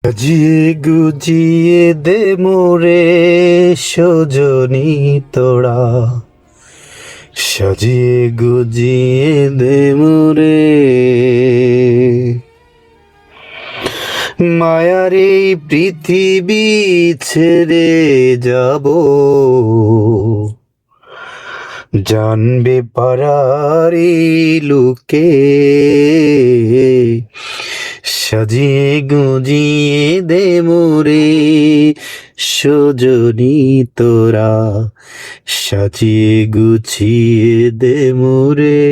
সাজিয়ে গুজিয়ে দে মোরে সজনী তোরা, সাজিয়ে গুজিয়ে দে মোরে। মায়ার এই পৃথিবী ছেড়ে যাব, জানবে পারারি লোকে। সাজিয়ে গুজিয়ে দে মোরে সজনী তোরা, সাজিয়ে গুছিয়ে দে মোরে।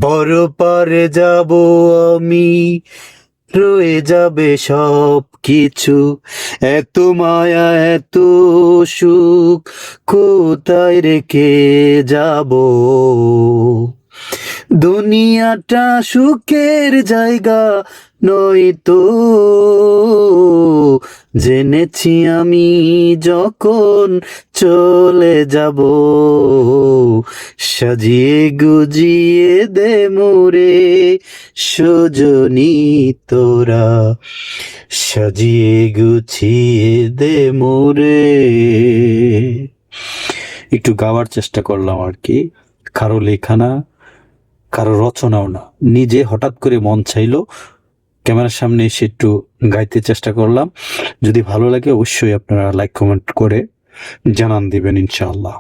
পরপারে যাব আমি, রয়ে যাবে সব কিছু, এত মায়া এত সুখ কোথায় রেখে যাব। দুনিয়াটা সুখের জায়গা নয় তো, জেনেছি আমি যখন চলে যাব। সাজিয়ে গুজিয়ে দে মোরে সজনী তোরা, সাজিয়ে গুছিয়ে দে মোরে। একটু গাওয়ার চেষ্টা করলাম আর কি, কারো লেখা না, কারো রচনাও না, নিজে হঠাৎ করে মন চাইলো ক্যামেরার সামনে এসে একটু গাইতে চেষ্টা করলাম। যদি ভালো লাগে অবশ্যই আপনারা লাইক কমেন্ট করে জানান দিবেন ইনশাআল্লাহ।